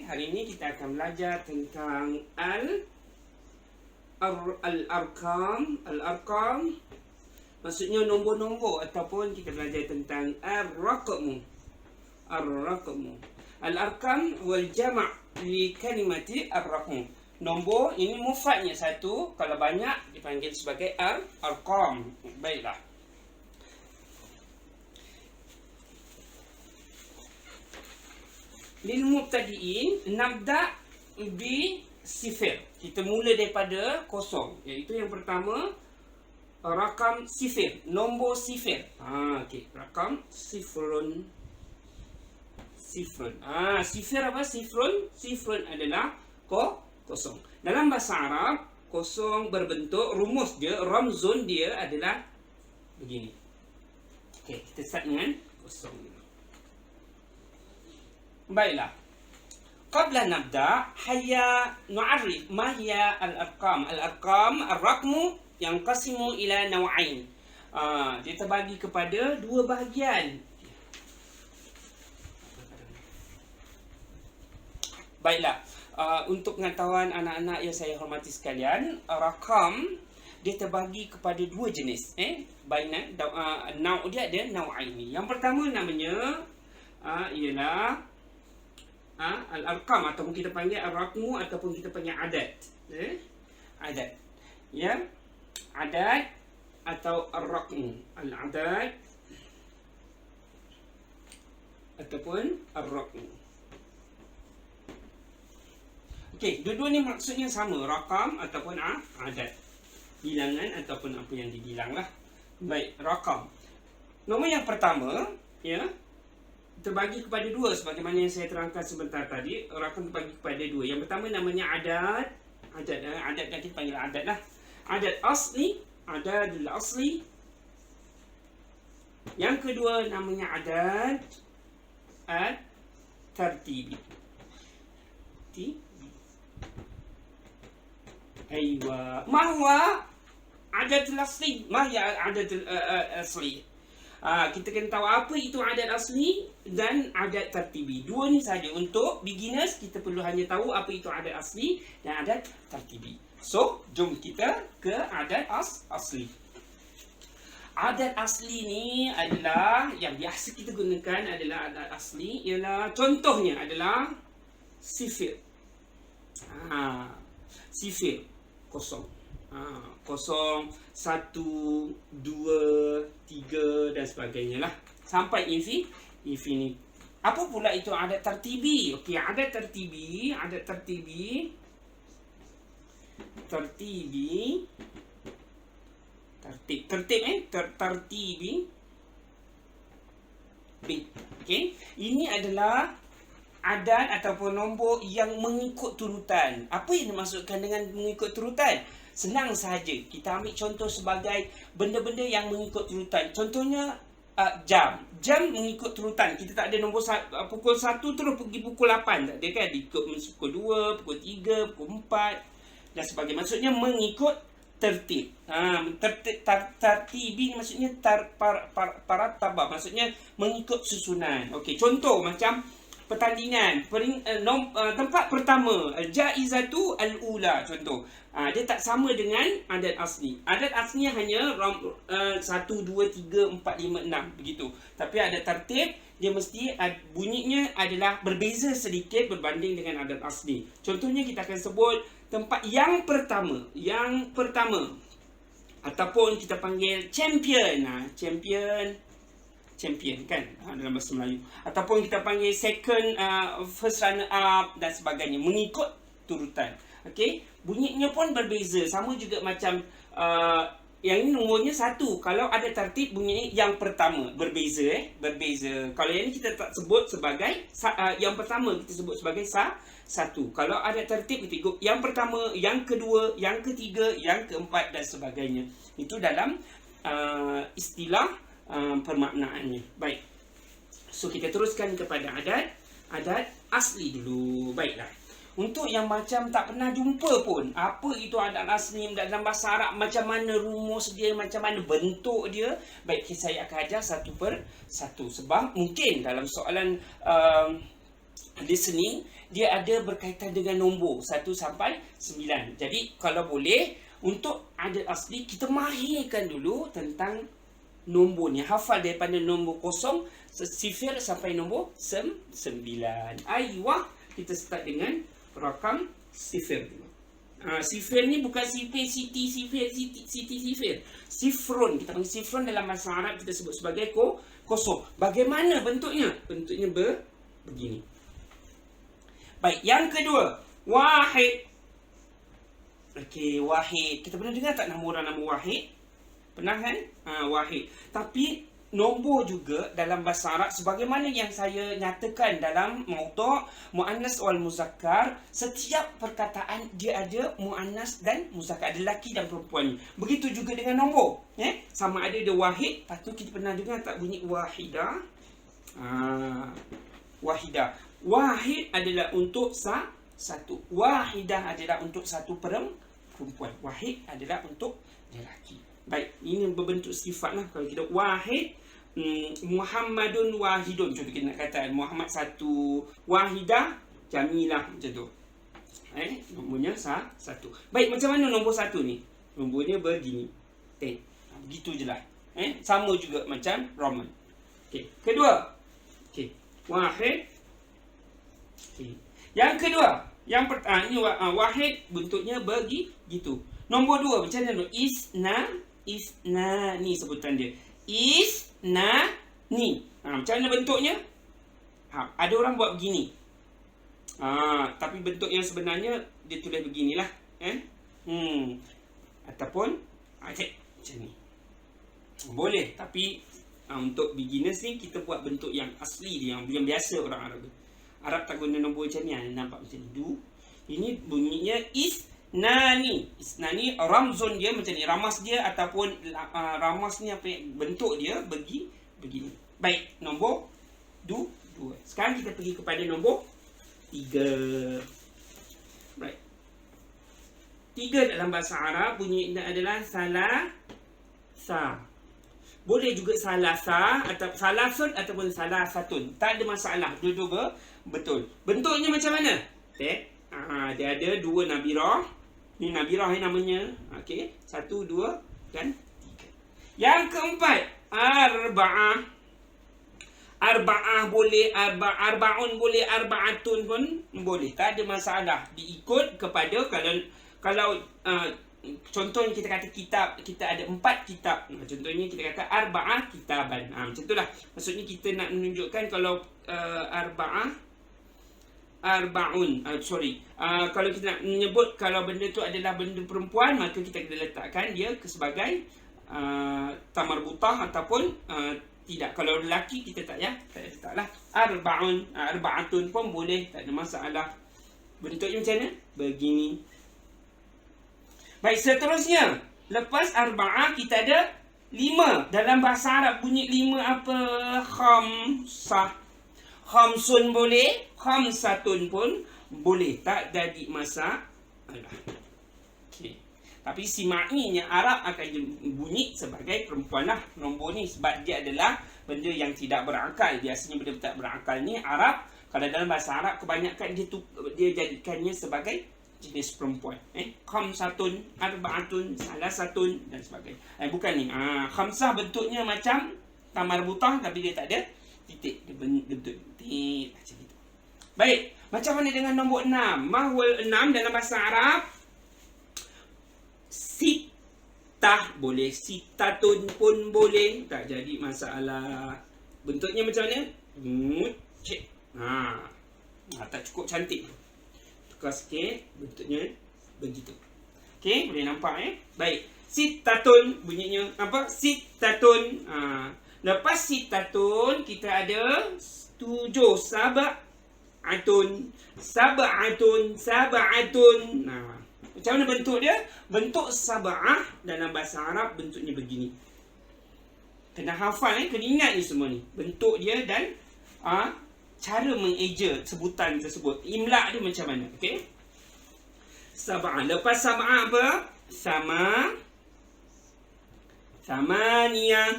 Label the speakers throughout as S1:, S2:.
S1: Hari ini kita akan belajar tentang al-arkam. Al-arkam maksudnya nombor-nombor, ataupun kita belajar tentang ar-raqmu. Ar-raqmu. Al-arkam wal jama' li kalimati ar-raqmu. Nombor ini mufradnya satu, kalau banyak dipanggil sebagai ar-arkam. Baiklah. Lil mubtadi'in nabda bi sifir. Kita mula daripada kosong, iaitu yang pertama rakam sifir, nombor sifir. Okey, rakam sifrun. Sifrun. Sifir apa? Sifrun. Sifrun adalah kosong. Dalam bahasa Arab, kosong berbentuk rumus dia, ramzun dia adalah begini. Okey, kita start dengan kosong. Baiklah. Qabla nabda, hayya nu'arrif ma hiya al-arqam. Al-arqam, ar-raqmu yanqasimu ila naw'ain. Dia terbagi kepada dua bahagian. Baiklah. Untuk pengetahuan anak-anak yang saya hormati sekalian, rakam dia terbagi kepada dua jenis. Baina nau' dia ada naw'aini. Yang pertama namanya ialah al-arkam, ataupun kita panggil al-raqmu, ataupun kita panggil adat. Adat. Ya. Adat atau al-raqmu. Al-adat ataupun al-raqmu. Okey, dua-dua ni maksudnya sama, rakam ataupun adat. Bilangan ataupun apa yang dibilanglah. Baik, rakam. Nombor yang pertama, ya, terbagi kepada dua sebagaimana yang saya terangkan sebentar tadi. Rakam terbagi kepada dua. Yang pertama namanya adat. Adat yang kita panggil adat lah. Adat asli, adadul asli. Yang kedua namanya adat at-tartibi. Aywa. Ma huwa adatul asli? Ma hiya adatul asli? Kita kena tahu apa itu adat asli dan adat tartibi. Dua ni saja. Untuk beginners, kita perlu hanya tahu apa itu adat asli dan adat tartibi. So, jom kita ke adat asli. Adat asli ni adalah yang biasa kita gunakan adalah adat asli. Ialah contohnya adalah sifir. Sifir. Kosong. Kosong, satu, dua, tiga dan sebagainya lah. Sampai infinity. Apa pula itu adat tartibi? Okey, adat tartibi. Tartibi. Okey. Ini adalah adat ataupun nombor yang mengikut turutan. Apa yang dimaksudkan dengan mengikut turutan? Senang sahaja. Kita ambil contoh sebagai benda-benda yang mengikut turutan. Contohnya jam. Jam mengikut turutan. Kita tak ada nombor pukul 1 terus pergi pukul 8. Tak ada kan? Ikut pukul 2, pukul 3, pukul 4 dan sebagainya. Maksudnya mengikut tertib. Tartibi maksudnya parattabah. Maksudnya mengikut susunan. Okey, contoh macam pertandingan, tempat pertama, jaizatu al-ula, contoh. Dia tak sama dengan adat asli. Adat aslinya hanya 1, 2, 3, 4, 5, 6 begitu. Tapi adat tertib dia mesti bunyinya adalah berbeza sedikit berbanding dengan adat asli. Contohnya kita akan sebut tempat yang pertama. Yang pertama ataupun kita panggil champion. Champion kan dalam bahasa Melayu, ataupun kita panggil second, first runner up dan sebagainya, mengikut turutan. Okey, bunyinya pun berbeza, sama juga macam yang ini nomornya 1. Kalau ada tertib bunyinya yang pertama, berbeza. Kalau yang ini kita tak sebut sebagai yang pertama, kita sebut sebagai 1. Kalau ada tertib kita ikut yang pertama, yang kedua, yang ketiga, yang keempat dan sebagainya. Itu dalam istilah permaknaannya. Baik. So kita teruskan kepada adat asli dulu. Baiklah. Untuk yang macam tak pernah jumpa pun, apa itu adat asli dalam bahasa Arab, macam mana rumus dia, macam mana bentuk dia, baik, saya akan ajar satu per satu. Sebab mungkin dalam soalan listening, dia ada berkaitan dengan nombor 1 sampai 9. Jadi kalau boleh, untuk adad asli kita mahirkan dulu tentang nombornya. Hafal daripada nombor 0 sifir sampai nombor 9. Ayuh, kita start dengan rakam sifir dulu. Sifir ni bukan sifir, siti, sifir, siti, sifir. Sifrun, kita panggil sifrun dalam bahasa Arab kita sebut sebagai kosong. Bagaimana bentuknya? Bentuknya begini. Baik, yang kedua, wahid. Okey, wahid. Kita pernah dengar tak nama orang nama wahid? Pernah kan? Wahid. Tapi nombor juga dalam bahasa Arab sebagaimana yang saya nyatakan dalam maudu' muannas wal muzakkar, setiap perkataan dia ada muannas dan muzakkar, ada lelaki dan perempuan. Begitu juga dengan nombor, sama ada dia wahid, lepas tu kita pernah dengar tak bunyi wahidah? Wahidah. Wahid adalah untuk satu. Wahidah adalah untuk satu perempuan. Wahid adalah untuk lelaki. Baik, ini berbentuk sifat lah. Kalau kita wahid, Muhammadun wahidun. Contoh kita nak kata Muhammad satu, wahidah, jamilah, macam tu. Nombornya satu. Baik, macam mana nombor satu ni? Nombornya begini. Begitu je lah. Sama juga macam Roman. Okey, kedua. Okey, wahid. Okey. Yang kedua, ini wahid bentuknya begitu. Nombor 2 macam mana? Isna ni sebutan dia. Isna ni. Macam mana bentuknya? Ada orang buat begini. Tapi bentuk yang sebenarnya dia tulis beginilah. Ataupun macam ni. Boleh, tapi untuk beginners ni kita buat bentuk yang asli dia, yang biasa orang Arab tak guna nombor macam ni. Nampak macam ni. Ini bunyinya isnani. Isnani ramzun dia macam ni, ramas dia ataupun ramas ni apa bentuk dia begini. Baik, nombor 2. Sekarang kita pergi kepada nombor 3. Baik. 3 dalam bahasa Arab bunyinya adalah salasa. Boleh juga salasa atau salasun ataupun salasatun. Tak ada masalah. Dua-dua betul. Bentuknya macam mana? Dia ada 2 nabirah. Ni nabirah namanya. Okey, 1, 2 dan 3. Yang keempat, arba'ah. Arba'ah boleh, arba'un boleh, arba'atun pun boleh. Tak ada masalah. Diikut kepada kalau contohnya kita kata kitab, kita ada 4 kitab. Contohnya kita kata arba'ah kitaban. Macam itulah. Maksudnya kita nak menunjukkan kalau arba'un. Kalau kita nak menyebut kalau benda tu adalah benda perempuan, maka kita kena letakkan dia sebagai tamarbutah ataupun tidak. Kalau lelaki kita tak letaklah. Arba'un, arba'atun pun boleh, tak ada masalah. Bentuknya macam mana? Begini. Baik, seterusnya, lepas arba'ah kita ada 5. Dalam bahasa Arab bunyi 5 apa? Khamsah. Khamsun boleh, khamsatun pun boleh. Tak jadi masalah. Okay. Tapi sima'inya Arab akan bunyi sebagai perempuan lah nombor ni. Sebab dia adalah benda yang tidak berakal. Biasanya benda tak berakal ni Arab, kalau dalam bahasa Arab kebanyakan dia jadikannya sebagai jenis perempuan. Khamsatun, arba'atun, salasatun dan sebagainya. Bukan ni. Khamsah bentuknya macam tamarbutah tapi dia tak ada titik. Dia bentuk titik macam itu. Baik, macam mana dengan nombor 6? Mahwal 6 dalam bahasa Arab. Sitah boleh, sitatun pun boleh, tak jadi masalah. Bentuknya macam mana? Tak cukup cantik. Tukar sikit, bentuknya begitu. Okey, boleh nampak Baik. Sitatun bunyinya apa? Sitatun. Lepas sitatun kita ada 7. Sab'atun. Macam mana bentuk dia? Bentuk sab'ah dalam bahasa Arab bentuknya begini. Kena hafal kena ingat ni semua ni. Bentuk dia dan cara mengeja sebutan tersebut. Imla dia macam mana? Okey. Sab'ah. Lepas sab'ah apa? Samaniyah.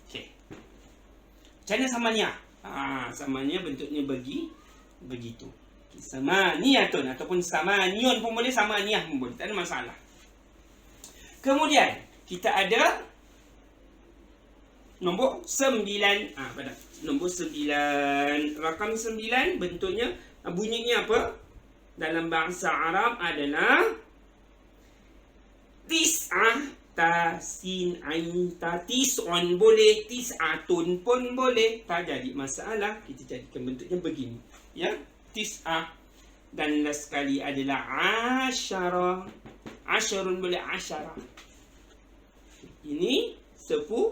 S1: Okey. Macam mana samaniyah? Samanya bentuknya begitu. Samaniyatun ataupun samanion pun boleh, samaniyah pun boleh, tak ada masalah. Kemudian kita ada nombor 9. Pada nombor 9, rakam 9 bentuknya bunyinya apa? Dalam bahasa Arab adalah tis'ah, tasin, ain, tis'un boleh, tis'atun pun boleh, tak jadi masalah. Kita jadikan bentuknya begini, ya. Tis'ah, dan last sekali adalah asyara. Asyarun boleh, asyara. Ini 10.